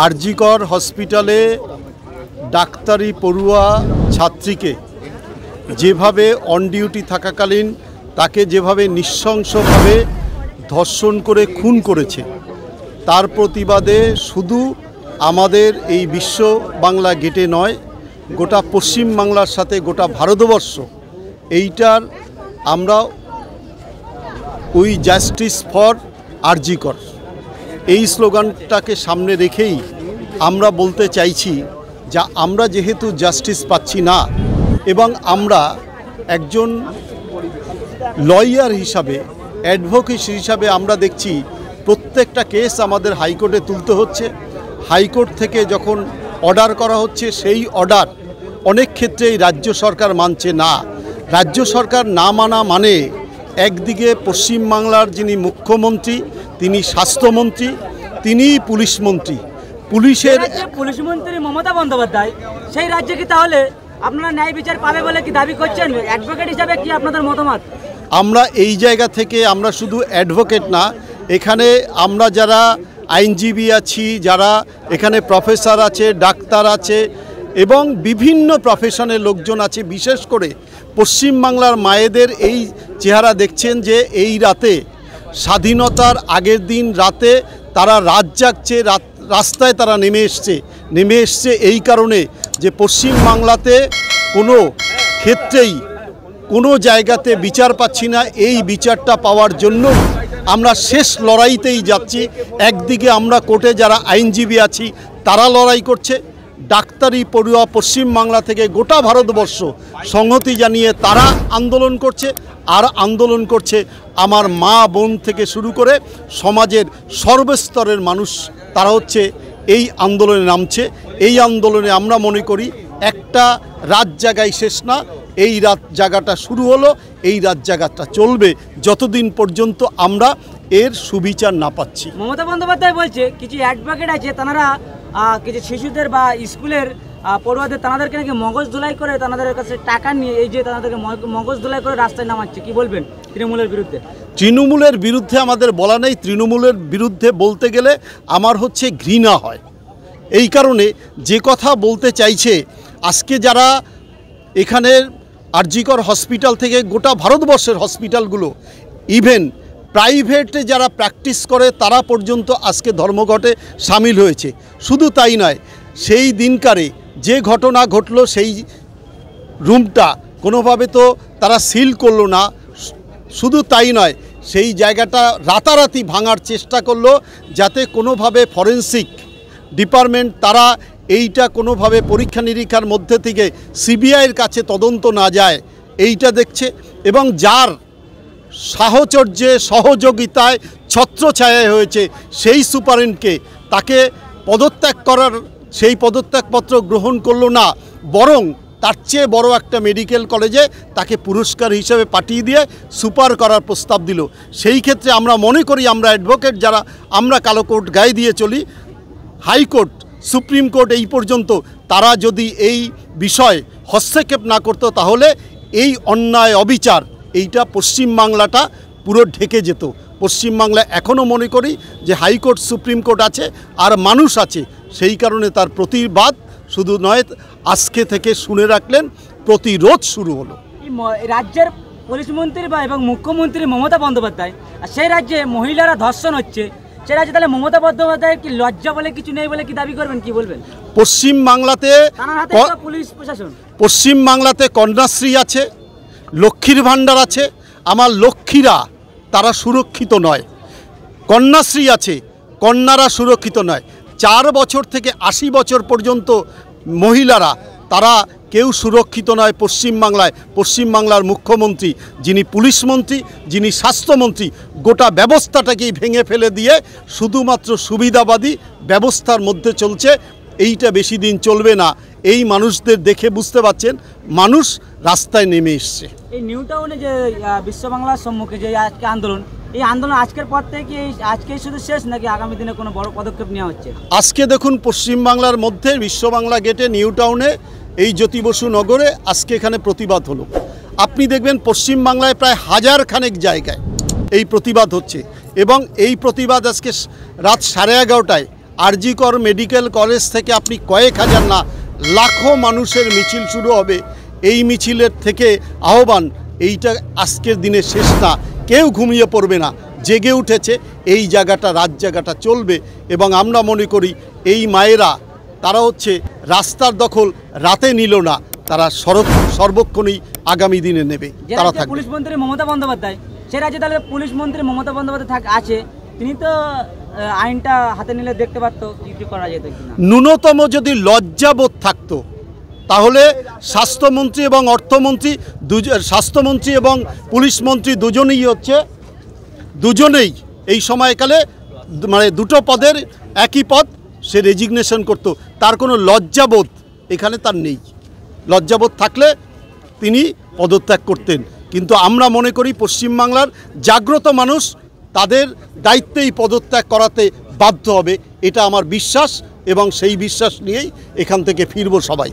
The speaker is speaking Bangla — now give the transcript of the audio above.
আরজিকর হসপিটালে ডাক্তারি পড়ুয়া ছাত্রীকে যেভাবে অন ডিউটি থাকাকালীন তাকে যেভাবে নৃশংসভাবে ধর্ষণ করে খুন করেছে, তার প্রতিবাদে শুধু আমাদের এই বিশ্ব বাংলা গেটে নয়, গোটা পশ্চিম বাংলার সাথে গোটা ভারতবর্ষ এইটার আমরা উই জাস্টিস ফর আরজিকর এই স্লোগানটাকে সামনে রেখেই আমরা বলতে চাইছি যে আমরা যেহেতু জাস্টিস পাচ্ছি না এবং আমরা একজন লয়ার হিসাবে, অ্যাডভোকেট হিসাবে আমরা দেখছি প্রত্যেকটা কেস আমাদের হাইকোর্টে তুলতে হচ্ছে। হাইকোর্ট থেকে যখন অর্ডার করা হচ্ছে সেই অর্ডার অনেক ক্ষেত্রেই রাজ্য সরকার মানছে না। রাজ্য সরকার না মানা মানে একদিকে পশ্চিমবাংলার যিনি মুখ্যমন্ত্রী, তিনি স্বাস্থ্যমন্ত্রী, তিনিই পুলিশ মন্ত্রী। পুলিশ মন্ত্রী মমতা বন্দ্যোপাধ্যায়, সেই রাজ্যে কি তাহলে আপনারা ন্যায় বিচার পাবে বলে কি দাবি করছেন? অ্যাডভোকেট হিসাবে কি আপনাদের মতামত? আমরা এই জায়গা থেকে আমরা শুধু অ্যাডভোকেট না, এখানে আমরা যারা আইনজীবী আছি, যারা এখানে প্রফেসর আছে, ডাক্তার আছে এবং বিভিন্ন প্রফেশনের লোকজন আছে, বিশেষ করে পশ্চিমবাংলার মায়েদের এই চেহারা দেখছেন যে এই রাতে স্বাধীনতার আগের দিন রাতে তারা রাত জাগছে, রাস্তায় তারা নেমে এসছে এই কারণে যে পশ্চিমবাংলাতে কোনো ক্ষেত্রেই কোনো জায়গাতে বিচার পাচ্ছি না। এই বিচারটা পাওয়ার জন্য আমরা শেষ লড়াইতেই যাচ্ছি। একদিকে আমরা কোর্টে যারা আইনজীবী আছি তারা লড়াই করছে, ডাক্তারি পড়ুয়া পশ্চিমবাংলা থেকে গোটা ভারতবর্ষ সংহতি জানিয়ে তারা আন্দোলন করছে, আর আন্দোলন করছে আমার মা বোন থেকে শুরু করে সমাজের সর্বস্তরের মানুষ। তারা হচ্ছে এই আন্দোলনে নামছে। এই আন্দোলনে আমরা মনে করি একটা রাত জাগাই শেষ না, এই রাত জাগাটা শুরু হলো, এই রাত জাগাটা চলবে যতদিন পর্যন্ত আমরা এর সুবিচার না পাচ্ছি। মমতা বন্দ্যোপাধ্যায় বলছে কিছু অ্যাডভোকেট আছে, তারা কিছু শিশুদের বা স্কুলের পড়ুয়াদের তাদেরকে নাকি মগজ ধোলাই করে তাদের কাছে টাকা নিয়ে এই যে তাদেরকে মগজ ধোলাই করে রাস্তায় নামাচ্ছে। কি বলবেন তৃণমূলের বিরুদ্ধে? তৃণমূলের বিরুদ্ধে আমাদের বলা নেই। তৃণমূলের বিরুদ্ধে বলতে গেলে আমার হচ্ছে ঘৃণা হয়। এই কারণে যে কথা বলতে চাইছে, আজকে যারা এখানের আরজিকর হসপিটাল থেকে গোটা ভারতবর্ষের হসপিটালগুলো, ইভেন প্রাইভেটে যারা প্র্যাকটিস করে তারা পর্যন্ত আজকে ধর্মঘটে সামিল হয়েছে। শুধু তাই নয়, সেই দিনকারে যে ঘটনা ঘটলো সেই রুমটা কোনোভাবে তো তারা সিল করলো না। শুধু তাই নয়, সেই জায়গাটা রাতারাতি ভাঙার চেষ্টা করলো যাতে কোনোভাবে ফরেন্সিক ডিপার্টমেন্ট তারা এইটা কোনোভাবে পরীক্ষা নিরীক্ষার মধ্যে থেকে সিবিআইয়ের কাছে তদন্ত না যায় এইটা দেখছে। এবং যার সাহচর্যে সহযোগিতায় ছত্রছায়ায় হয়েছে সেই সুপারিনকে তাকে পদত্যাগ করার সেই পদত্যাগপত্র গ্রহণ করলো না, বরং তার চেয়ে বড় একটা মেডিকেল কলেজে তাকে পুরস্কার হিসেবে পাঠিয়ে দিয়ে সুপার করার প্রস্তাব দিল। সেই ক্ষেত্রে আমরা মনে করি, আমরা অ্যাডভোকেট যারা, আমরা কালো কোট গায়ে দিয়ে চলি, হাইকোর্ট সুপ্রিম কোর্ট এই পর্যন্ত তারা যদি এই বিষয় হস্তক্ষেপ না করতো তাহলে এই অন্যায় অবিচার এইটা পশ্চিমবাংলাটা পুরো ঢেকে যেত। পশ্চিমবাংলা এখনও মনে করি যে হাইকোর্ট সুপ্রিম কোর্ট আছে আর মানুষ আছে, সেই কারণে তার প্রতিবাদ শুধু নয়, আজকে থেকে শুনে রাখলেন প্রতিরোধ শুরু হলো। রাজ্যের পুলিশ মন্ত্রী বা এবং মুখ্যমন্ত্রী মমতা বন্দ্যোপাধ্যায়, আর সেই রাজ্যে মহিলারা ধর্ষণ হচ্ছে, সেই রাজ্যে তাহলে মমতা বন্দ্যোপাধ্যায়ের কি লজ্জা বলে কিছু নেই বলে কি দাবি করবেন? কি বলবেন? পশ্চিমবাংলাতে পুলিশ প্রশাসন, পশ্চিমবাংলাতে কন্যাশ্রী আছে, লক্ষ্মীর ভাণ্ডার আছে। আমার লক্ষ্মীরা তারা সুরক্ষিত নয়। কন্যাশ্রী আছে, কন্যারা সুরক্ষিত নয়। 4 বছর থেকে 80 বছর পর্যন্ত মহিলারা তারা কেউ সুরক্ষিত নয় পশ্চিমবাংলায়। পশ্চিমবাংলার মুখ্যমন্ত্রী, যিনি পুলিশ মন্ত্রী, যিনি স্বাস্থ্যমন্ত্রী, গোটা ব্যবস্থাটাকেই ভেঙে ফেলে দিয়ে শুধুমাত্র সুবিধাবাদী ব্যবস্থার মধ্যে চলছে। এইটা বেশি দিন চলবে না। এই মানুষদের দেখে বুঝতে পারছেন মানুষ রাস্তায় নেমে এসছে। এই নিউ টাউনে যে বিশ্ব বাংলার সম্মুখে যে আজকে আন্দোলন, এই আন্দোলন আজকের পর থেকে আজকেই শুধু শেষ নাকি আগামী দিনে কোনো বড় পদক্ষেপ নেওয়া হচ্ছে? আজকে দেখুন পশ্চিমবাংলার মধ্যে বিশ্ব বাংলা গেটে নিউ টাউনে এই জ্যোতি বসু নগরে আজকে এখানে প্রতিবাদ হলো। আপনি দেখবেন পশ্চিমবাংলায় প্রায় 1000 খানেক জায়গায় এই প্রতিবাদ হচ্ছে এবং এই প্রতিবাদ আজকে রাত 11:30টায় আরজি কর মেডিকেল কলেজ থেকে আপনি কয়েক হাজার না লাখো মানুষের মিছিল শুরু হবে। এই মিছিলের থেকে আহ্বান, এইটা আজকের দিনে শেষ না, কেউ ঘুমিয়ে পড়বে না, জেগে উঠেছে, এই জায়গাটা রাত জায়গাটা চলবে। এবং আমরা মনে করি এই মায়েরা তারা হচ্ছে রাস্তার দখল রাতে নিল না, তারা সর্বক্ষণই আগামী দিনে নেবে, তারা থাকবে। পুলিশ মন্ত্রী মমতা বন্দ্যোপাধ্যায়, সে রাজ্যে তাহলে পুলিশ মন্ত্রী মমতা বন্দ্যোপাধ্যায় আছে, তিনি তো আইনটা হাতে নিলে দেখতে পারতো কি করা যেত কিনা। ন্যূনতম যদি লজ্জাবোধ থাকতো তাহলে স্বাস্থ্যমন্ত্রী এবং অর্থমন্ত্রী, স্বাস্থ্যমন্ত্রী এবং পুলিশ মন্ত্রী দুজনেই এই সময়কালে মানে দুটো পদের একই পদ সে রেজিগনেশন করত। তার কোনো লজ্জাবোধ এখানে তার নেই। লজ্জাবোধ থাকলে তিনি পদত্যাগ করতেন। কিন্তু আমরা মনে করি পশ্চিমবাংলার জাগ্রত মানুষ তাদের দায়িত্বেই পদত্যাগ করাতে বাধ্য হবে, এটা আমার বিশ্বাস এবং সেই বিশ্বাস নিয়েই এখান থেকে ফিরব সবাই।